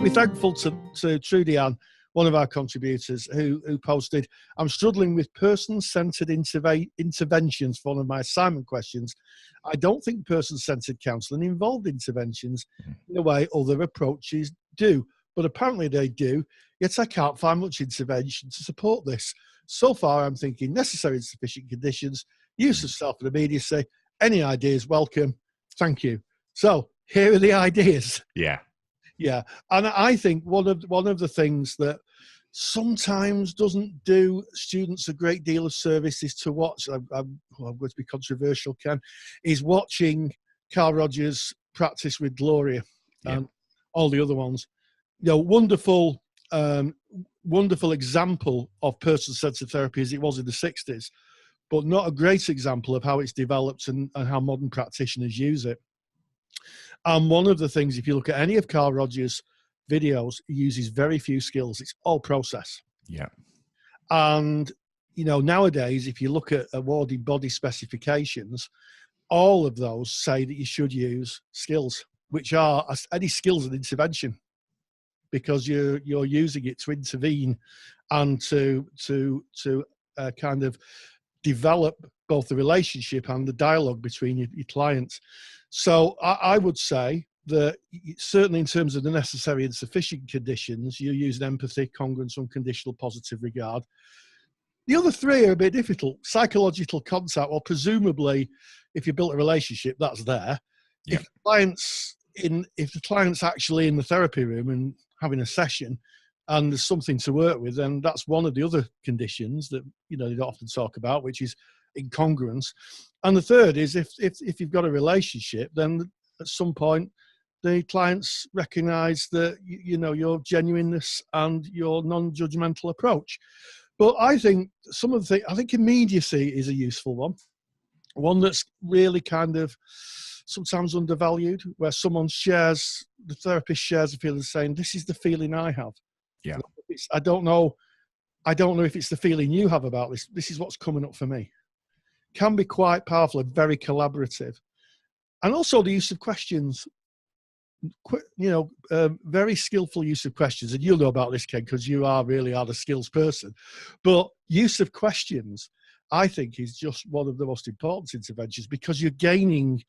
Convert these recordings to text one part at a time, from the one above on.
we're thankful to Trudy Ann, one of our contributors, who posted, I'm struggling with person-centred interventions for one of my assignment questions. I don't think person-centred counselling involved interventions in a way other approaches do, but apparently they do, yet I can't find much intervention to support this. So far, I'm thinking necessary and sufficient conditions, use of self and immediacy. Any ideas, welcome. Thank you. So here are the ideas. Yeah. Yeah. And I think one of the things that sometimes doesn't do students a great deal of service is to watch, I'm going to be controversial, Ken, is watching Carl Rogers practice with Gloria and all the other ones. You know, wonderful example of person-centered therapy as it was in the 60s, but not a great example of how it's developed and how modern practitioners use it. And one of the things, if you look at any of Carl Rogers' videos, he uses very few skills. It's all process. Yeah. And, you know, nowadays, if you look at awarded body specifications, all of those say that you should use skills, which are any skills and intervention, because you're using it to intervene and to kind of develop both the relationship and the dialogue between your clients. So I would say that certainly in terms of the necessary and sufficient conditions, you're using empathy, congruence, unconditional positive regard. The other three are a bit difficult. Psychological contact, well, presumably, if you built a relationship, that's there. Yeah. If the client's actually in the therapy room and having a session and there's something to work with, then that's one of the other conditions that, you know, they don't often talk about, which is incongruence. And the third is if you've got a relationship, then at some point the clients recognize that, you know, your genuineness and your non-judgmental approach. But I think I think immediacy is a useful one that's really kind of sometimes undervalued, where the therapist shares a feeling saying, this is the feeling I have. Yeah. I don't know if it's the feeling you have about this. This is what's coming up for me. Can be quite powerful and very collaborative. And also the use of questions, very skillful use of questions. And you'll know about this, Ken, because you really are the skills person. But use of questions, I think, is just one of the most important interventions, because you're gaining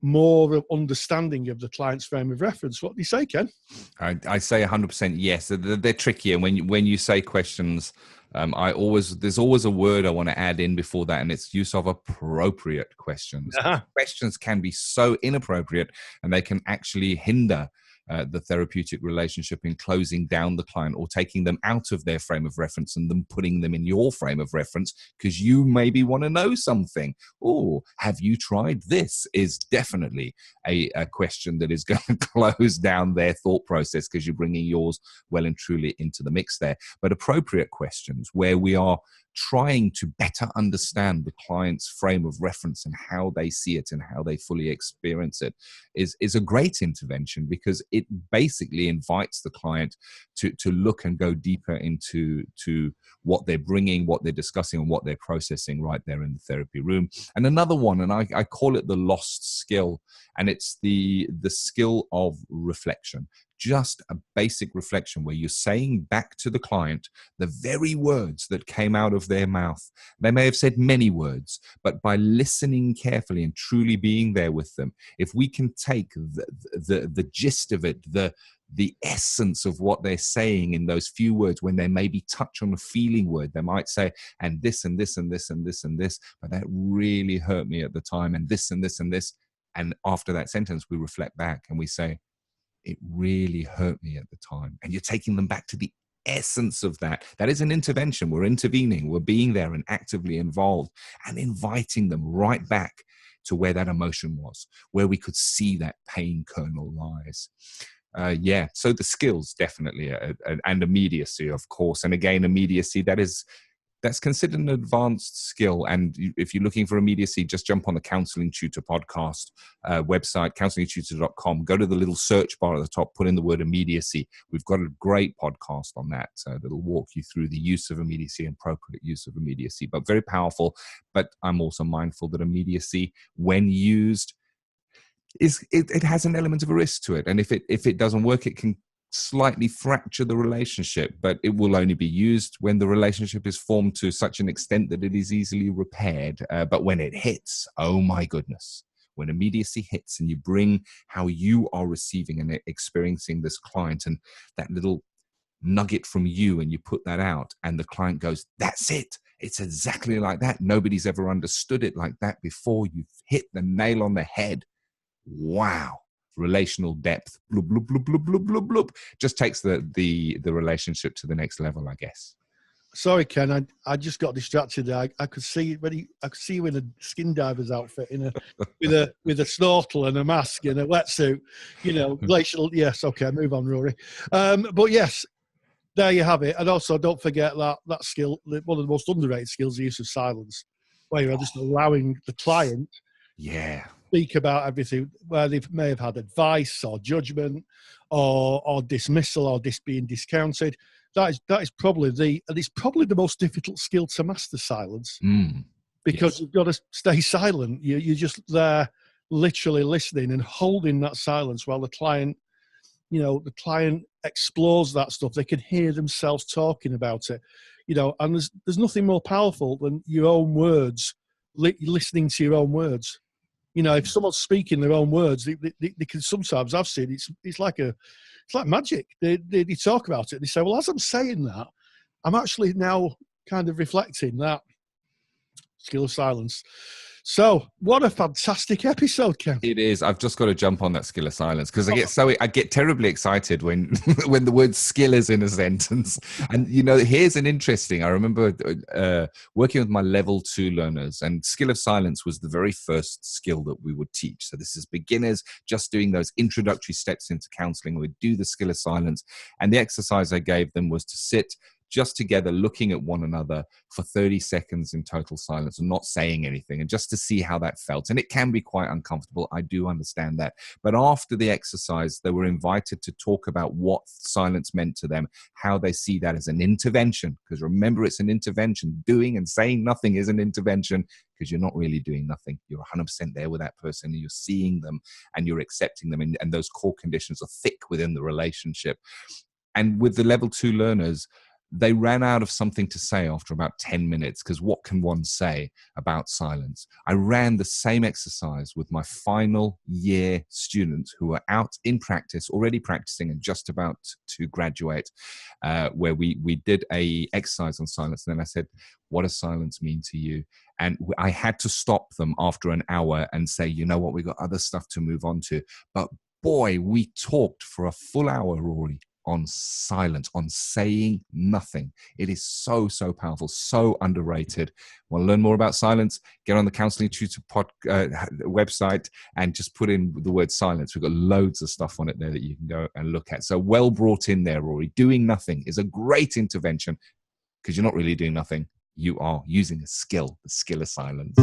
more understanding of the client's frame of reference. What do you say, Ken? I say 100% yes. They're tricky, and when you say questions, there's always a word I want to add in before that, and it's use of appropriate questions. Uh-huh. Questions can be so inappropriate, and they can actually hinder the therapeutic relationship in closing down the client or taking them out of their frame of reference and then putting them in your frame of reference because you maybe want to know something. Oh, have you tried this? Is definitely a question that is going to close down their thought process because you're bringing yours well and truly into the mix there. But appropriate questions where we are trying to better understand the client's frame of reference and how they see it and how they fully experience it is a great intervention, because it basically invites the client to look and go deeper into what they're bringing, what they're discussing, and what they're processing right there in the therapy room. And another one, and I call it the lost skill, and it's the skill of reflection. Just a basic reflection where you're saying back to the client the very words that came out of their mouth. They may have said many words, but by listening carefully and truly being there with them, if we can take the gist of it, the essence of what they're saying in those few words, when they maybe touch on a feeling word, they might say, and this and this and this and this and this, but that really hurt me at the time, and this and this and this. And after that sentence, we reflect back and we say, it really hurt me at the time. And you're taking them back to the essence of that. That is an intervention. We're intervening. We're being there and actively involved and inviting them right back to where that emotion was, where we could see that pain kernel lies. So the skills definitely, and immediacy, of course. And again, immediacy, that's considered an advanced skill. And if you're looking for immediacy, just jump on the Counseling Tutor podcast website, counselingtutor.com. Go to the little search bar at the top, put in the word immediacy. We've got a great podcast on that that'll walk you through the use of immediacy and appropriate use of immediacy. But very powerful. But I'm also mindful that immediacy, when used, it has an element of a risk to it. And if it doesn't work, it can slightly fracture the relationship, but it will only be used when the relationship is formed to such an extent that it is easily repaired. But when it hits, oh my goodness, when immediacy hits and you bring how you are receiving and experiencing this client and that little nugget from you, and you put that out and the client goes, that's it. It's exactly like that. Nobody's ever understood it like that before. You've hit the nail on the head. Wow. Relational depth. Bloop, bloop, bloop, bloop, bloop, bloop, bloop. Just takes the relationship to the next level, I guess. Sorry, Ken. I just got distracted. I could see I could see you in a skin diver's outfit, with a snorkel and a mask and a wetsuit. Glacial. Yes. Okay. Move on, Rory. But yes, there you have it. And also, don't forget that skill. One of the most underrated skills, the use of silence, where you're just allowing the client, speak about everything, where they may have had advice or judgment or dismissal or being discounted. That is probably the most difficult skill to master, silence, because you've got to stay silent. You're just there, literally listening and holding that silence while the client explores that stuff. They can hear themselves talking about it, and there's nothing more powerful than your own words, listening to your own words. If someone's speaking their own words, they can sometimes, I've seen it's like magic. They talk about it. They say, well, as I'm saying that, I'm actually now kind of reflecting that skill of silence. So, what a fantastic episode, Ken. It is. I've just got to jump on that skill of silence because I get terribly excited when when the word skill is in a sentence. And here's an interesting. I remember working with my level 2 learners, and skill of silence was the very first skill that we would teach. So this is beginners just doing those introductory steps into counseling. We'd do the skill of silence, and the exercise I gave them was to sit just together looking at one another for 30 seconds in total silence and not saying anything, and just to see how that felt. And it can be quite uncomfortable. I do understand that. But after the exercise, they were invited to talk about what silence meant to them, how they see that as an intervention. Because remember, it's an intervention. Doing and saying nothing is an intervention, because you're not really doing nothing. You're 100% there with that person, and you're seeing them and you're accepting them. And those core conditions are thick within the relationship. And with the level 2 learners, they ran out of something to say after about 10 minutes, because what can one say about silence? I ran the same exercise with my final year students who were out in practice, already practicing and just about to graduate, where we did a exercise on silence. And then I said, what does silence mean to you? And I had to stop them after an hour and say, you know what, we've got other stuff to move on to. But boy, we talked for a full hour, Rory, on silence, on saying nothing. It is so, so powerful, so underrated. Want to learn more about silence? Get on the Counseling Tutor website and just put in the word silence. We've got loads of stuff on it there that you can go and look at. So well brought in there, Rory. Doing nothing is a great intervention, because you're not really doing nothing. You are using a skill, the skill of silence.